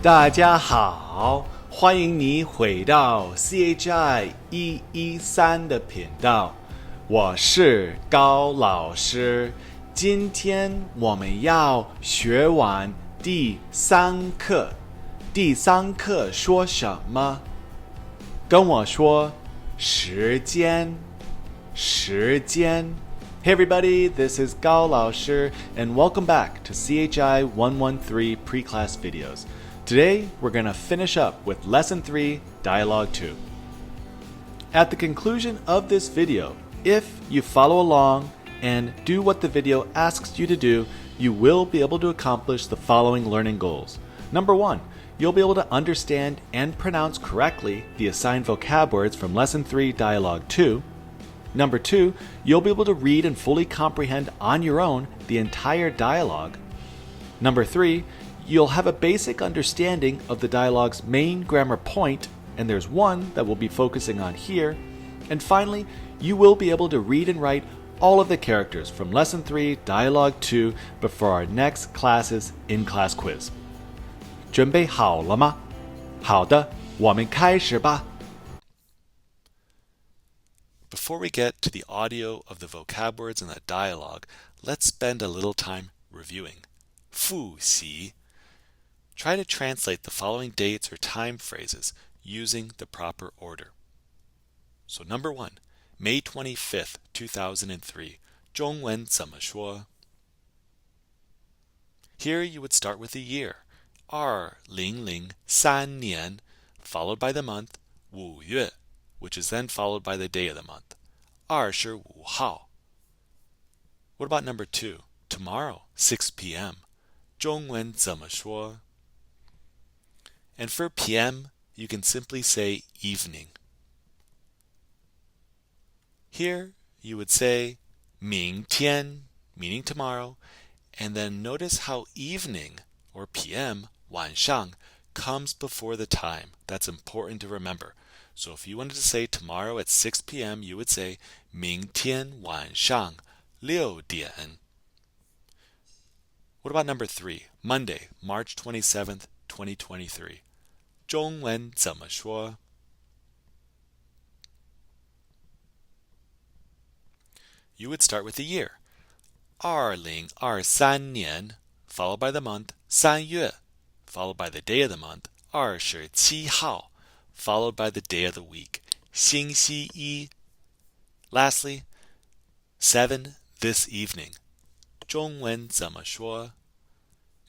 大家好，欢迎你回到 CHI 113的频道，我是高老师。今天我们要学完第三课。第三课说什么？跟我说时间，时间。Hey everybody, this is Gao 老师 and welcome back to CHI 113 pre-class videos. Today, we're going to finish up with Lesson 3, Dialogue 2. At the conclusion of this video, if you follow along and do what the video asks you to do, you will be able to accomplish the following learning goals. Number 1, you'll be able to understand and pronounce correctly the assigned vocab words from Lesson 3, Dialogue 2. Number 2, you'll be able to read and fully comprehend on your own the entire dialogue. Number 3, you'll have a basic understanding of the dialogue's main grammar point, and there's one that we'll be focusing on here. And finally, you will be able to read and write all of the characters from Lesson 3, Dialogue 2, before our next class's in-class quiz. 准备好了吗？好的，我们开始吧。Before we get to the audio of the vocab words in the dialogue, let's spend a little time reviewing. 复习. Try to translate the following dates or time phrases using the proper order. So number 1, May 25th, 2003. 中文怎么说? Here you would start with the year. 2003年, followed by the month, 5月, which is then followed by the day of the month. 25号. What about number 2? Tomorrow, 6 p.m. 中文怎么说? And for p.m., you can simply say evening. Here, you would say 明天, meaning tomorrow, and then notice how evening, or p.m., 晚上, comes before the time. That's important to remember. So if you wanted to say tomorrow at 6 p.m., you would say 明天晚上6点. What about number 3? Monday, March 27th, 2023. 中文怎么说? You would start with the year. 2023年, followed by the month, 3月, followed by the day of the month, 27号, followed by the day of the week, 星期一. Lastly, 7, this evening. 中文怎么说?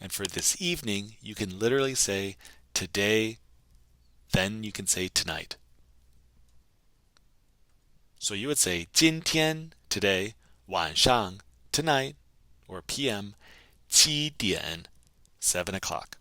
And for this evening, you can literally say today, then you can say tonight. So you would say 今天, today, 晚上, tonight, or p.m., 7点, 7 o'clock.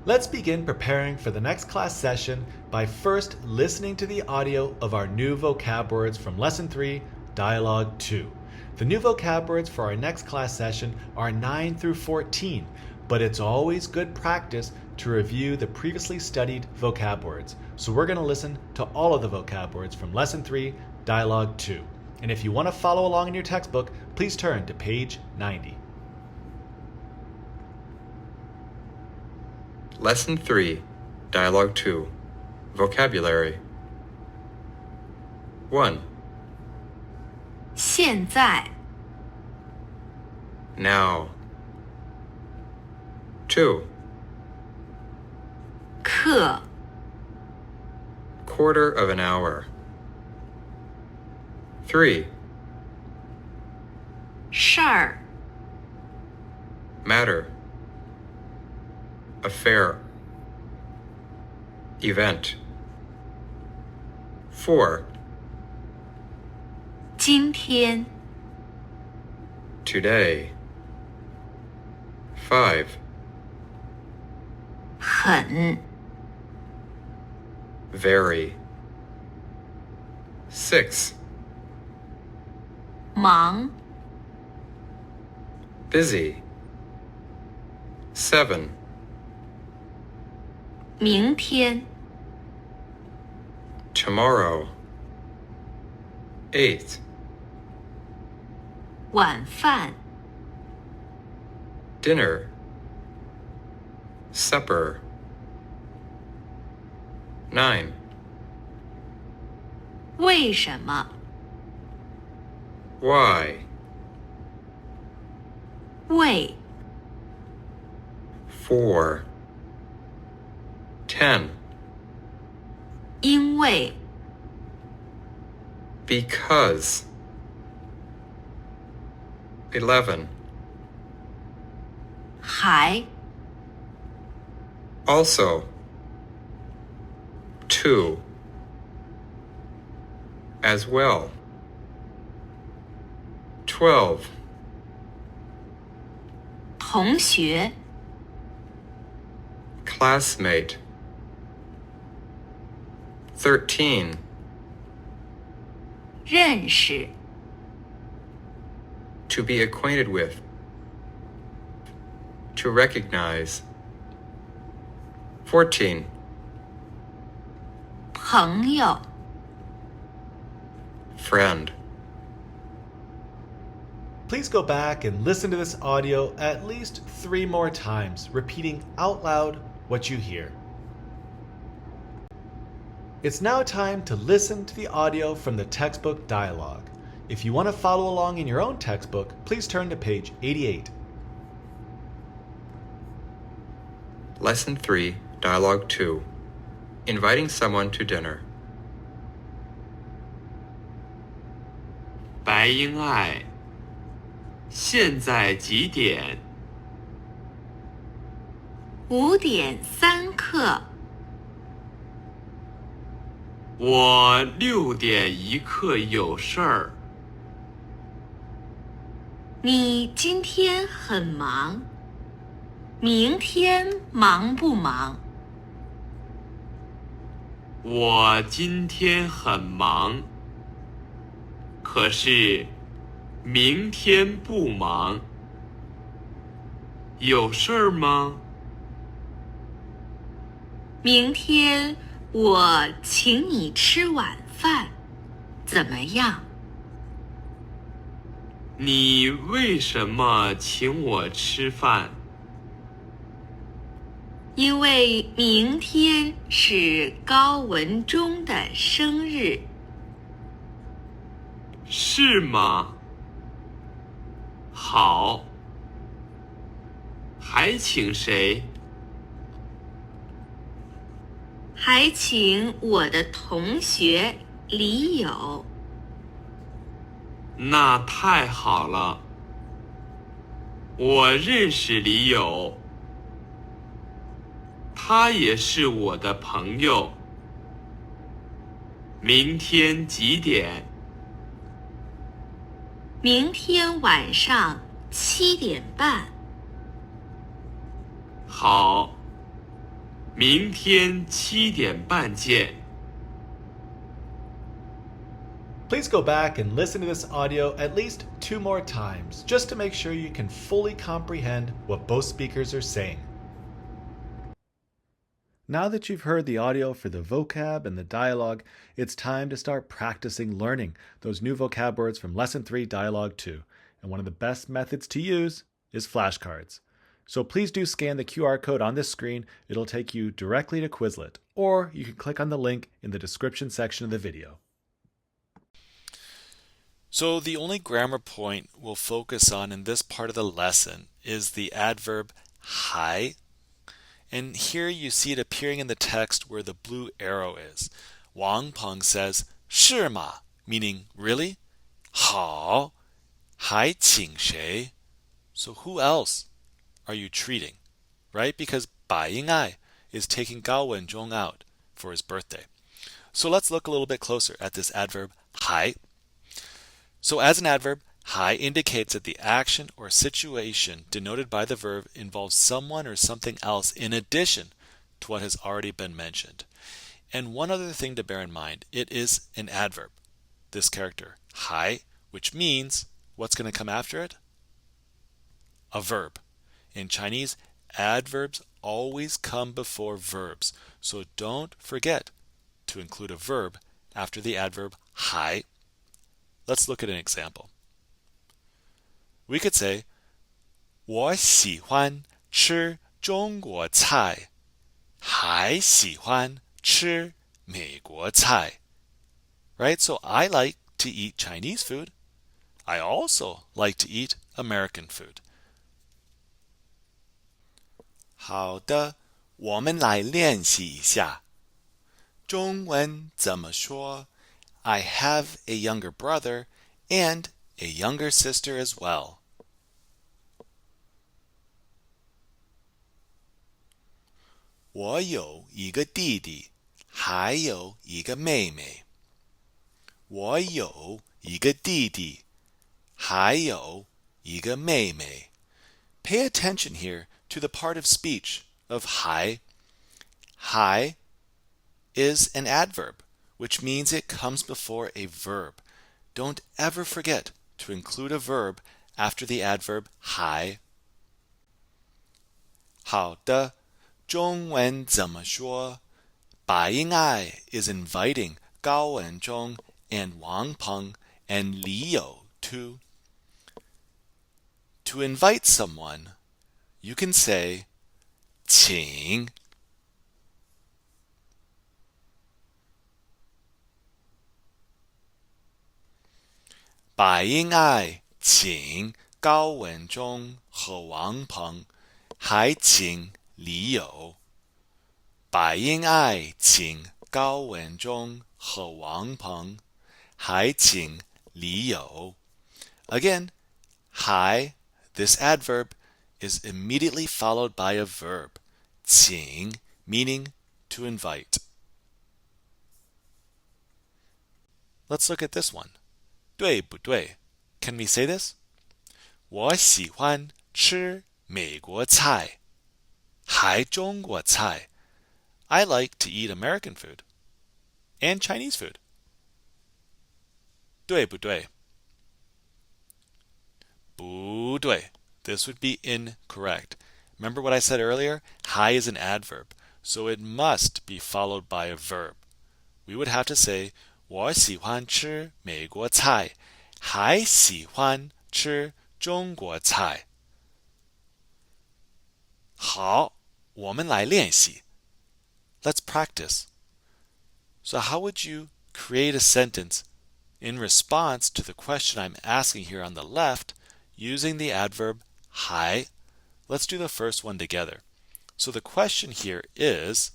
Let's begin preparing for the next class session by first listening to the audio of our new vocab words from Lesson 3, Dialogue 2. The new vocab words for our next class session are 9 through 14, but it's always good practice to review the previously studied vocab words. So we're going to listen to all of the vocab words from Lesson 3, Dialogue 2. And if you want to follow along in your textbook, please turn to page 90. Lesson 3, Dialogue 2, Vocabulary. 1. 现在 Now. 2. 课 Quarter of an hour. 3. 事儿 Matter. Affair. Event. 4. 今天 Today. 5. 很 Very. 6. 忙 Busy. 7. 明天 Tomorrow. 8. 晚饭 Dinner. supper. 9. 为什么？ Why? 为 4. 10. 因为 Because. 11. 还 Also. 2. As well. 12. 同学 Classmate. 13. 认识 To be acquainted with. To recognize. 14. 朋友 Friend. Please go back and listen to this audio at least 3 more times, repeating out loud what you hear. It's now time to listen to the audio from the textbook dialogue. If you want to follow along in your own textbook, please turn to page 88. Lesson 3, Dialogue 2. Inviting someone to dinner. 白英爱，现在几点？ 5点3刻，我6点1刻有事儿。你今天很忙，明天忙不忙？我今天很忙，可是明天不忙。有事儿吗？明天我请你吃晚饭，怎么样？你为什么请我吃饭？因为明天是高文忠的生日。是吗？好，还请谁？还请我的同学李友。那太好了，我认识李友，他也是我的朋友。明天几点？明天晚上7点半。好，明天7点半见。Please go back and listen to this audio at least 2 more times, just to make sure you can fully comprehend what both speakers are saying. Now that you've heard the audio for the vocab and the dialogue, it's time to start practicing learning those new vocab words from Lesson 3, Dialogue 2. And one of the best methods to use is flashcards. So please do scan the QR code on this screen. It'll take you directly to Quizlet, or you can click on the link in the description section of the video. So the only grammar point we'll focus on in this part of the lesson is the adverb 还. And here you see it appearing in the text where the blue arrow is. Wang Peng says 是吗? Meaning really? 好，还请谁? So who else are you treating? Right? Because Bai Ying'ai is taking Gao Wenzhong out for his birthday. So let's look a little bit closer at this adverb 还. So as an adverb, 还 indicates that the action or situation denoted by the verb involves someone or something else in addition to what has already been mentioned. And one other thing to bear in mind, it is an adverb, this character, 还, which means, what's going to come after it? A verb. In Chinese, adverbs always come before verbs. So don't forget to include a verb after the adverb 还. Let's look at an example. We could say 我喜欢吃中国菜，还喜欢吃美国菜。Right? So I like to eat Chinese food. I also like to eat American food. 好的，我们来练习一下。中文怎么说？ I have a younger brother and a younger sister as well. 我有一个弟弟，还有一个妹妹。我有一个弟弟，还有一个妹妹。Pay attention here to the part of speech of 还. 还 is an adverb, which means it comes before a verb. Don't ever forget to include a verb after the adverb 还。好的，中文怎么说？白英爱 is inviting Gao Wenzhong and Wang Peng and Li You to invite someone. You can say 请。白英爱请高文忠和王鹏，还请李友。白英爱请高文忠和王鹏，还请李友。Again, 还, this adverb, is immediately followed by a verb, 请, meaning to invite. Let's look at this one. 对不对? Can we say this? 我喜欢吃美国菜，还中国菜。I like to eat American food and Chinese food. 对不对？不对。This would be incorrect. Remember what I said earlier? 还 is an adverb, so it must be followed by a verb. We would have to say 我喜欢吃美国菜，还喜欢吃中国菜。好，我们来练习。Let's practice. So how would you create a sentence in response to the question I'm asking here on the left using the adverb 还? Let's do the first one together. So the question here is,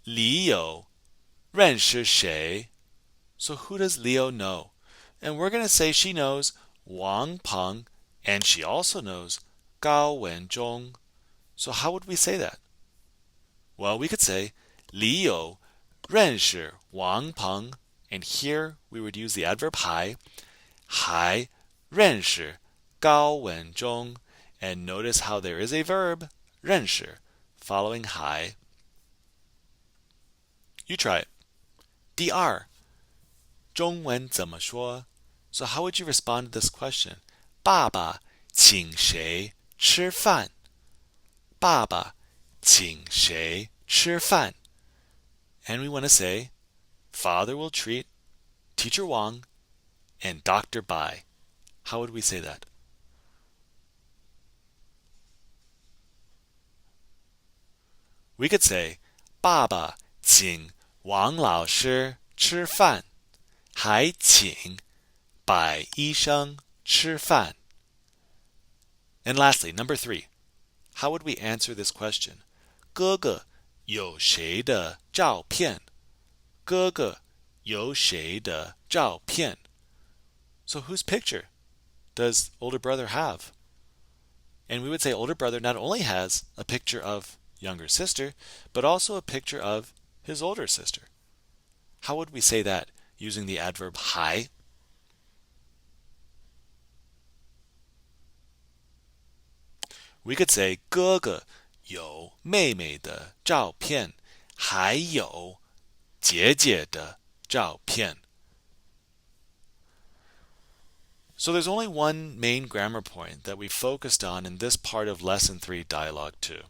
李友认识谁? So who does Leo know? And we're going to say she knows Wang Peng, and she also knows Gao Wenzhong. So how would we say that? Well, we could say 李友认识王鹏, and here we would use the adverb 还认识高文忠, and notice how there is a verb 认识 following 还. You try it. 第二，中文怎么说? So how would you respond to this question? 爸爸请谁吃饭? 爸爸请谁吃饭? And we want to say, Father will treat Teacher Wang and Dr. Bai. How would we say that? We could say, 爸爸请王老师吃饭，还请白医生吃饭. And lastly, number 3, how would we answer this question? 哥哥有谁的照片? 哥哥有谁的照片? So whose picture does older brother have? And we would say older brother not only has a picture of younger sister, but also a picture of his older sister. How would we say that using the adverb 还? We could say 哥哥有妹妹的照片，还有姐姐的照片. So there's only one main grammar point that we focused on in this part of Lesson 3, Dialogue 2.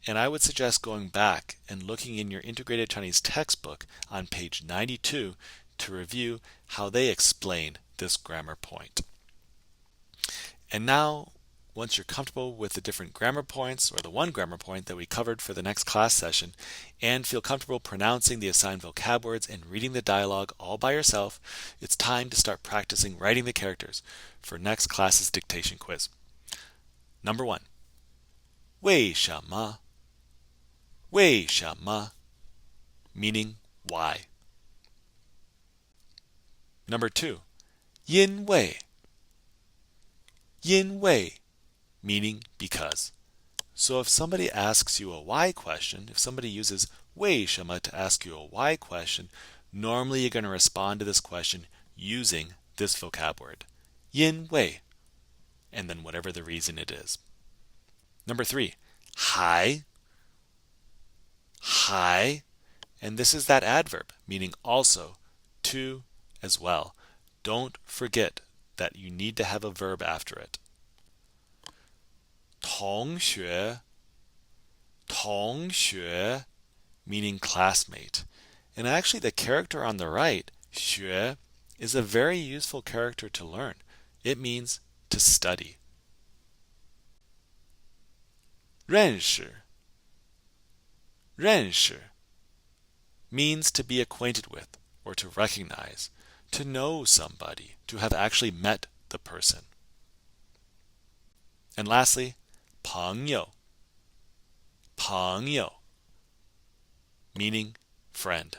And I would suggest going back and looking in your Integrated Chinese textbook on page 92 to review how they explain this grammar point. And now once you're comfortable with the different grammar points or the one grammar point that we covered for the next class session and feel comfortable pronouncing the assigned vocab words and reading the dialogue all by yourself, it's time to start practicing writing the characters for next class's dictation quiz. Number 1. 为什么?为什么? Meaning why. Number 2. 因为因为 meaning because. So if somebody asks you a why question, if somebody uses 为什么 to ask you a why question, normally you're going to respond to this question using this vocab word, 因为, and then whatever the reason it is. Number 3, 还, and this is that adverb, meaning also, to, as well. Don't forget that you need to have a verb after it. 同学, meaning classmate. And actually the character on the right, 学, is a very useful character to learn. It means to study. 认识means to be acquainted with or to recognize, to know somebody, to have actually met the person. And lastly, 朋友 meaning friend.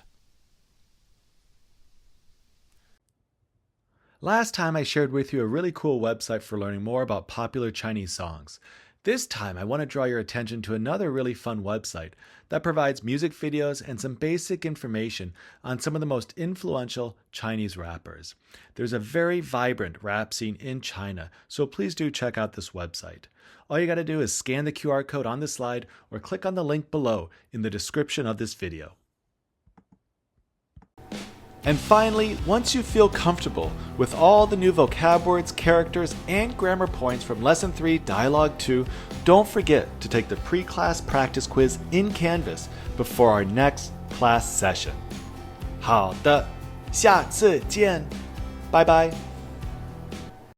Last time I shared with you a really cool website for learning more about popular Chinese songs. This time I want to draw your attention to another really fun website that provides music videos and some basic information on some of the most influential Chinese rappers. There's a very vibrant rap scene in China, so please do check out this website. All you got to do is scan the QR code on the slide or click on the link below in the description of this video. And finally, once you feel comfortable with all the new vocab words, characters, and grammar points from Lesson 3, Dialogue 2, don't forget to take the pre-class practice quiz in Canvas before our next class session. 好的，下次见，拜拜。